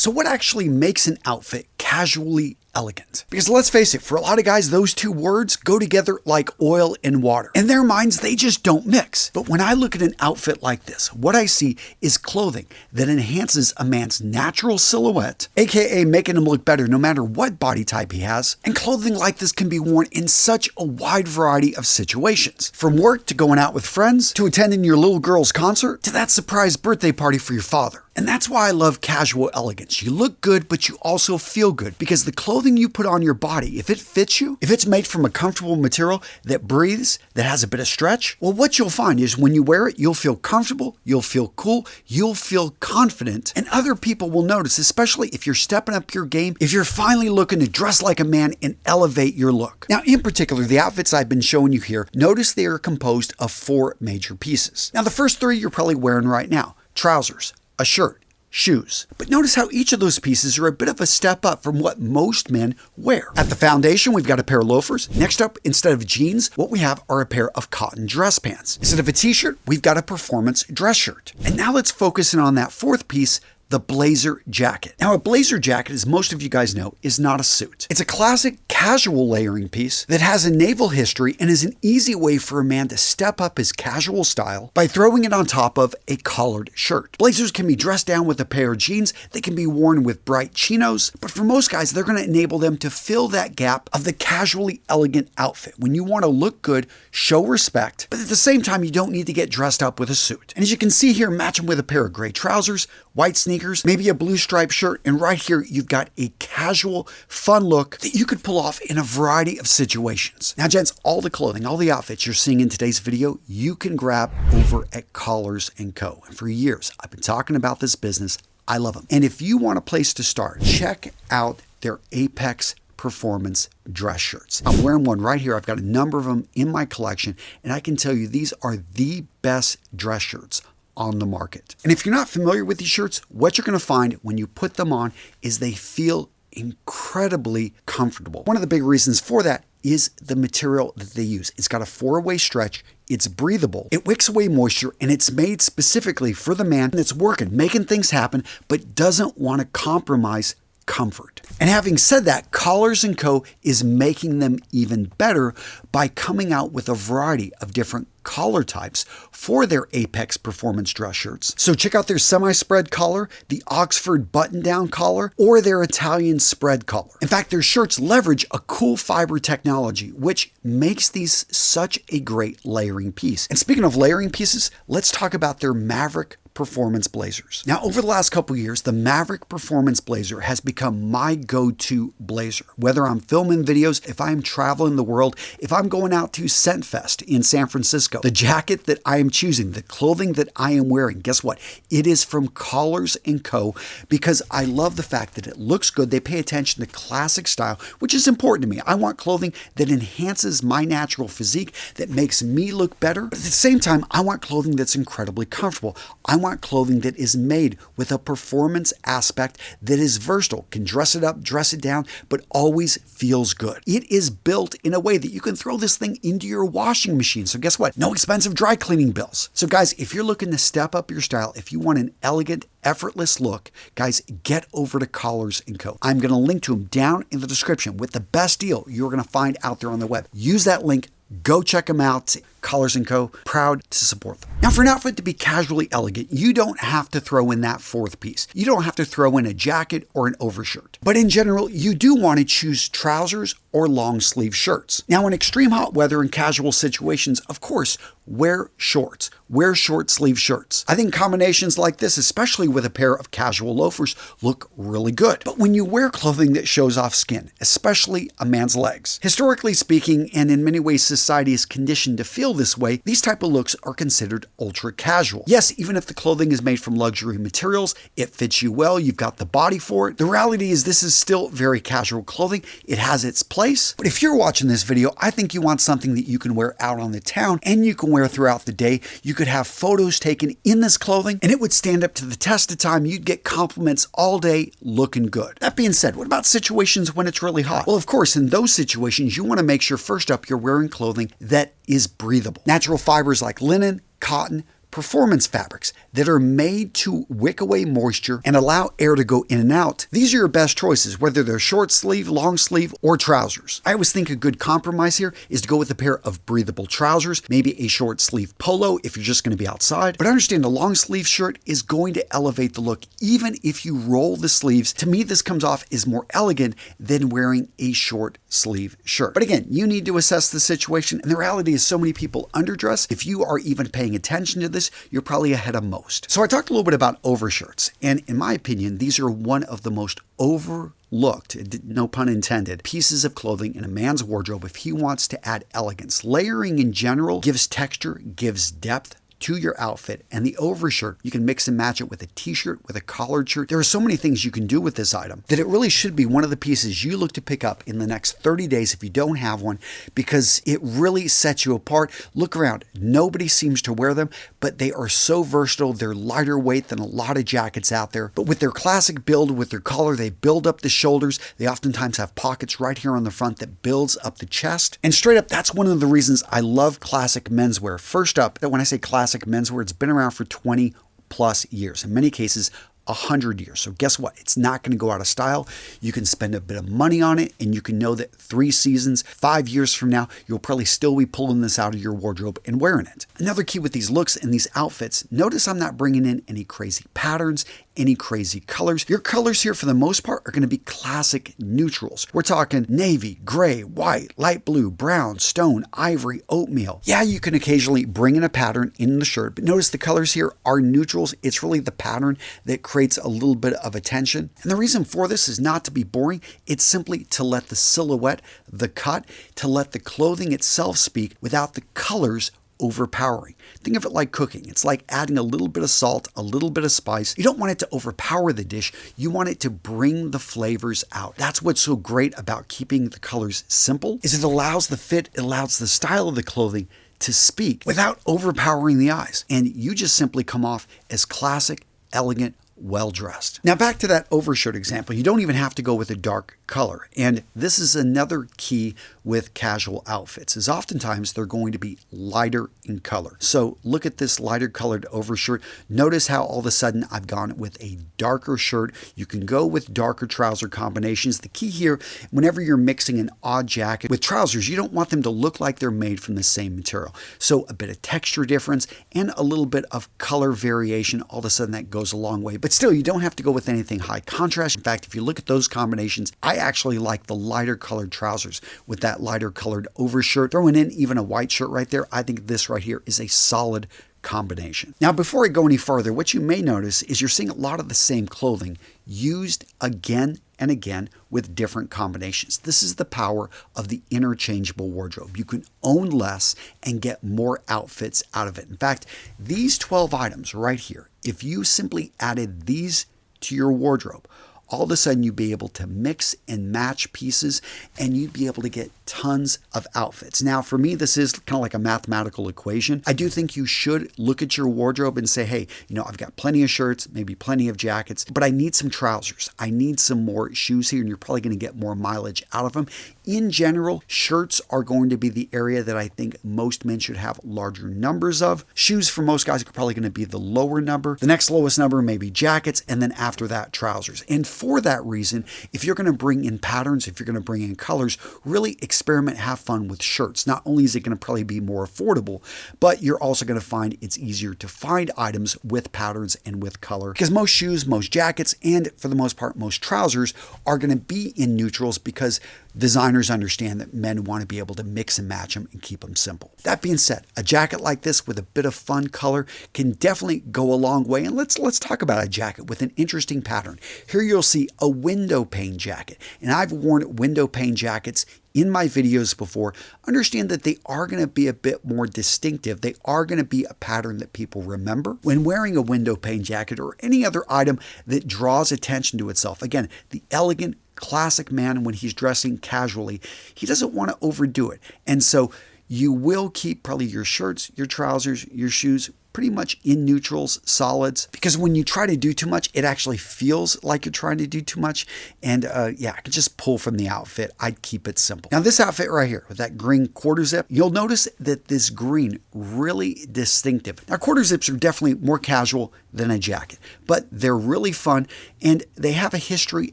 So what actually makes an outfit casually elegant? Because let's face it, for a lot of guys, those two words go together like oil and water. In their minds, they just don't mix. But when I look at an outfit like this, what I see is clothing that enhances a man's natural silhouette, aka making him look better no matter what body type he has. And clothing like this can be worn in such a wide variety of situations. From work to going out with friends, to attending your little girl's concert, to that surprise birthday party for your father. And that's why I love casual elegance. You look good, but you also feel good because the clothing you put on your body, if it fits you, if it's made from a comfortable material that breathes, that has a bit of stretch, well, what you'll find is when you wear it, you'll feel comfortable, you'll feel cool, you'll feel confident, and other people will notice, especially if you're stepping up your game, if you're finally looking to dress like a man and elevate your look. Now, in particular, the outfits I've been showing you here, notice they are composed of 4 major pieces. Now, the first 3 you're probably wearing right now: trousers, a shirt, shoes. But notice how each of those pieces are a bit of a step up from what most men wear. At the foundation, we've got a pair of loafers. Next up, instead of jeans, what we have are a pair of cotton dress pants. Instead of a t-shirt, we've got a performance dress shirt. And now let's focus in on that 4th piece, the blazer jacket. Now, a blazer jacket, as most of you guys know, is not a suit. It's a classic casual layering piece that has a naval history and is an easy way for a man to step up his casual style by throwing it on top of a collared shirt. Blazers can be dressed down with a pair of jeans. They can be worn with bright chinos, but for most guys, they're going to enable them to fill that gap of the casually elegant outfit. When you want to look good, show respect, but at the same time, you don't need to get dressed up with a suit. And as you can see here, match them with a pair of gray trousers, white sneakers, maybe a blue striped shirt, and right here you've got a casual, fun look that you could pull off in a variety of situations. Now, gents, all the clothing, all the outfits you're seeing in today's video, you can grab over at Collars & Co. And for years, I've been talking about this business. I love them. And if you want a place to start, check out their Apex Performance dress shirts. I'm wearing one right here. I've got a number of them in my collection, and I can tell you these are the best dress shirts on the market. And if you're not familiar with these shirts, what you're going to find when you put them on is they feel incredibly comfortable. One of the big reasons for that is the material that they use. It's got a 4-way stretch, it's breathable, it wicks away moisture, and it's made specifically for the man that's working, making things happen, but doesn't want to compromise comfort. And having said that, Collars & Co. is making them even better by coming out with a variety of different collar types for their Apex Performance dress shirts. So check out their semi-spread collar, the Oxford button-down collar, or their Italian spread collar. In fact, their shirts leverage a cool fiber technology, which makes these such a great layering piece. And speaking of layering pieces, let's talk about their Maverick Performance blazers. Now, over the last couple years, the Maverick Performance blazer has become my go-to blazer. Whether I'm filming videos, if I'm traveling the world, if I'm going out to Scentfest in San Francisco, the jacket that I am choosing, the clothing that I am wearing, guess what? It is from Collars & Co. because I love the fact that it looks good. They pay attention to classic style, which is important to me. I want clothing that enhances my natural physique, that makes me look better. But at the same time, I want clothing that's incredibly comfortable. I want clothing that is made with a performance aspect that is versatile, can dress it up, dress it down, but always feels good. It is built in a way that you can throw this thing into your washing machine. So guess what? No expensive dry cleaning bills. So guys, if you're looking to step up your style, if you want an elegant, effortless look, guys, get over to Collars & Co. I'm going to link to them down in the description with the best deal you're going to find out there on the web. Use that link. Go check them out. Collars & Co. Proud to support them. Now, for an outfit to be casually elegant, you don't have to throw in that 4th piece. You don't have to throw in a jacket or an overshirt. But in general, you do want to choose trousers or long sleeve shirts. Now, in extreme hot weather and casual situations, of course, wear shorts. Wear short sleeve shirts. I think combinations like this, especially with a pair of casual loafers, look really good. But when you wear clothing that shows off skin, especially a man's legs, historically speaking, and in many ways society is conditioned to feel this way, these type of looks are considered ultra casual. Yes, even if the clothing is made from luxury materials, it fits you well, you've got the body for it. The reality is this is still very casual clothing. It has its place. But if you're watching this video, I think you want something that you can wear out on the town and you can wear throughout the day. You could have photos taken in this clothing and it would stand up to the test of time. You'd get compliments all day looking good. That being said, what about situations when it's really hot? Well, of course, in those situations, you want to make sure first up you're wearing clothing that is breathable. Natural fibers like linen, cotton, performance fabrics. that are made to wick away moisture and allow air to go in and out, these are your best choices, whether they're short sleeve, long sleeve, or trousers. I always think a good compromise here is to go with a pair of breathable trousers, maybe a short sleeve polo if you're just going to be outside. But understand a long sleeve shirt is going to elevate the look even if you roll the sleeves. To me, this comes off as more elegant than wearing a short sleeve shirt. But again, you need to assess the situation, and the reality is so many people underdress. If you are even paying attention to this, you're probably ahead of most. So I talked a little bit about overshirts, and in my opinion, these are one of the most overlooked, no pun intended, pieces of clothing in a man's wardrobe if he wants to add elegance. Layering in general gives texture, gives depth to your outfit, and the overshirt, you can mix and match it with a t-shirt, with a collared shirt. There are so many things you can do with this item that it really should be one of the pieces you look to pick up in the next 30 days if you don't have one, because it really sets you apart. Look around. Nobody seems to wear them, but they are so versatile. They're lighter weight than a lot of jackets out there, but with their classic build, with their collar, they build up the shoulders. They oftentimes have pockets right here on the front that builds up the chest. And straight up, that's one of the reasons I love classic menswear. First up, when I say classic menswear, it's been around for 20 plus years. In many cases, 100 years. So guess what? It's not going to go out of style. You can spend a bit of money on it, and you can know that 3 seasons, 5 years from now, you'll probably still be pulling this out of your wardrobe and wearing it. Another key with these looks and these outfits, notice I'm not bringing in any crazy patterns, any crazy colors. Your colors here, for the most part, are going to be classic neutrals. We're talking navy, gray, white, light blue, brown, stone, ivory, oatmeal. Yeah, you can occasionally bring in a pattern in the shirt, but notice the colors here are neutrals. It's really the pattern that creates a little bit of attention. And the reason for this is not to be boring. It's simply to let the silhouette, the cut, to let the clothing itself speak without the colors overpowering. Think of it like cooking. It's like adding a little bit of salt, a little bit of spice. You don't want it to overpower the dish. You want it to bring the flavors out. That's what's so great about keeping the colors simple, is it allows the fit, it allows the style of the clothing to speak without overpowering the eyes. And you just simply come off as classic, elegant, well-dressed. Now back to that overshirt example, you don't even have to go with a dark color. And this is another key with casual outfits, is oftentimes they're going to be lighter in color. So look at this lighter colored overshirt. Notice how all of a sudden I've gone with a darker shirt. You can go with darker trouser combinations. The key here, whenever you're mixing an odd jacket with trousers, you don't want them to look like they're made from the same material. So a bit of texture difference and a little bit of color variation, all of a sudden that goes a long way. But still, you don't have to go with anything high contrast. In fact, if you look at those combinations, I actually like the lighter colored trousers with that lighter colored overshirt. Throwing in even a white shirt right there, I think this right here is a solid combination. Now, before I go any farther, what you may notice is you're seeing a lot of the same clothing used again and again with different combinations. This is the power of the interchangeable wardrobe. You can own less and get more outfits out of it. In fact, these 12 items right here, if you simply added these to your wardrobe, all of a sudden you'd be able to mix and match pieces, and you'd be able to get tons of outfits. Now, for me, this is kind of like a mathematical equation. I do think you should look at your wardrobe and say, hey, I've got plenty of shirts, maybe plenty of jackets, but I need some trousers. I need some more shoes here, and you're probably going to get more mileage out of them. In general, shirts are going to be the area that I think most men should have larger numbers of. Shoes for most guys are probably going to be the lower number. The next lowest number may be jackets, and then after that, trousers. And for that reason, if you're going to bring in patterns, if you're going to bring in colors, really experiment, have fun with shirts. Not only is it going to probably be more affordable, but you're also going to find it's easier to find items with patterns and with color, because most shoes, most jackets, and for the most part, most trousers are going to be in neutrals, because designers understand that men want to be able to mix and match them and keep them simple. That being said, a jacket like this with a bit of fun color can definitely go a long way. And let's talk about a jacket with an interesting pattern. Here you'll see a window pane jacket. And I've worn window pane jackets in my videos before. Understand that they are going to be a bit more distinctive. They are going to be a pattern that people remember. When wearing a window pane jacket or any other item that draws attention to itself, again, the elegant, classic man, when he's dressing casually, he doesn't want to overdo it. And so you will keep probably your shirts, your trousers, your shoes pretty much in neutrals, solids, because when you try to do too much, it actually feels like you're trying to do too much. And yeah, I could just pull from the outfit. I'd keep it simple. Now this outfit right here with that green quarter zip, you'll notice that this green really distinctive. Now quarter zips are definitely more casual than a jacket, but they're really fun and they have a history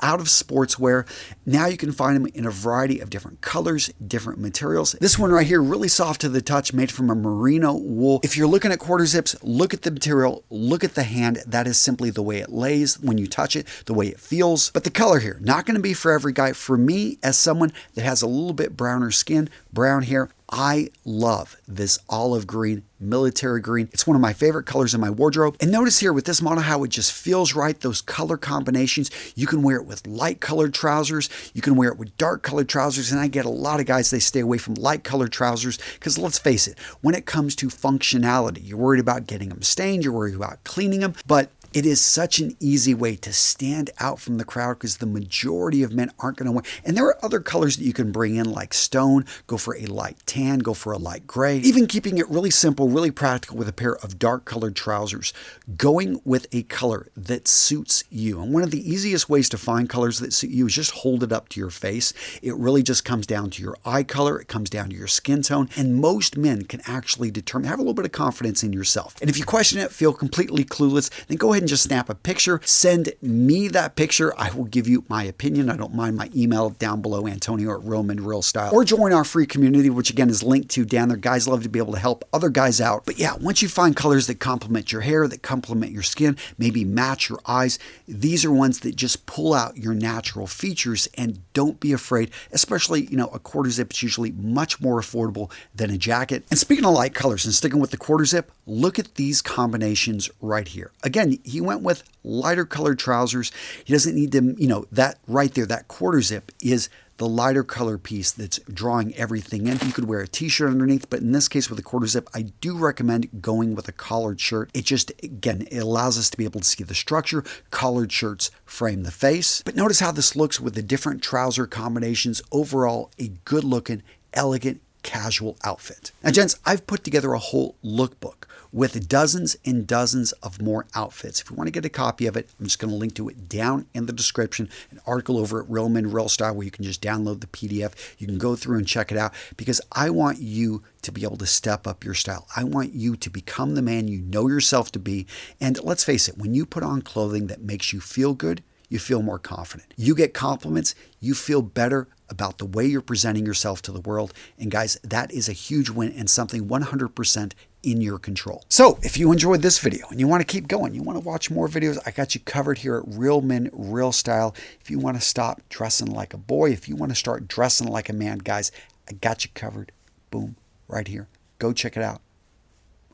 out of sportswear. Now you can find them in a variety of different colors, different materials. This one right here, really soft to the touch, made from a merino wool. If you're looking at quarter zips, look at the material, look at the hand. That is simply the way it lays when you touch it, the way it feels. But the color here, not going to be for every guy. For me, as someone that has a little bit browner skin, brown hair, I love this olive green, military green. It's one of my favorite colors in my wardrobe. And notice here with this model how it just feels right, those color combinations. You can wear it with light colored trousers. You can wear it with dark colored trousers. And I get a lot of guys, they stay away from light colored trousers because let's face it, when it comes to functionality, you're worried about getting them stained, you're worried about cleaning them, but it is such an easy way to stand out from the crowd because the majority of men aren't going to wear. And there are other colors that you can bring in like stone, go for a light tan, go for a light gray. Even keeping it really simple, really practical with a pair of dark colored trousers. Going with a color that suits you. And one of the easiest ways to find colors that suit you is just hold it up to your face. It really just comes down to your eye color. It comes down to your skin tone. And most men can actually determine, have a little bit of confidence in yourself. And if you question it, feel completely clueless, then go ahead and just snap a picture, send me that picture. I will give you my opinion. I don't mind. My email down below, Antonio@RealMenRealStyle, or join our free community, which again is linked to down there. Guys love to be able to help other guys out. But yeah, once you find colors that complement your hair, that complement your skin, maybe match your eyes, these are ones that just pull out your natural features. And don't be afraid, especially, a quarter zip is usually much more affordable than a jacket. And speaking of light colors and sticking with the quarter zip, look at these combinations right here. Again, he went with lighter colored trousers. He doesn't need to, that right there, that quarter zip is the lighter color piece that's drawing everything in. You could wear a t-shirt underneath, but in this case with a quarter zip, I do recommend going with a collared shirt. It just, again, it allows us to be able to see the structure. Collared shirts frame the face. But notice how this looks with the different trouser combinations. Overall, a good looking, elegant, casual outfit. Now, gents, I've put together a whole lookbook with dozens and dozens of more outfits. If you want to get a copy of it, I'm just going to link to it down in the description, an article over at Real Men Real Style where you can just download the PDF. You can go through and check it out because I want you to be able to step up your style. I want you to become the man you know yourself to be. And let's face it, when you put on clothing that makes you feel good, you feel more confident. You get compliments, you feel better about the way you're presenting yourself to the world. And guys, that is a huge win and something 100% in your control. So if you enjoyed this video and you want to keep going, you want to watch more videos, I got you covered here at Real Men Real Style. If you want to stop dressing like a boy, if you want to start dressing like a man, guys, I got you covered. Boom, right here. Go check it out.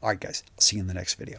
All right, guys, I'll see you in the next video.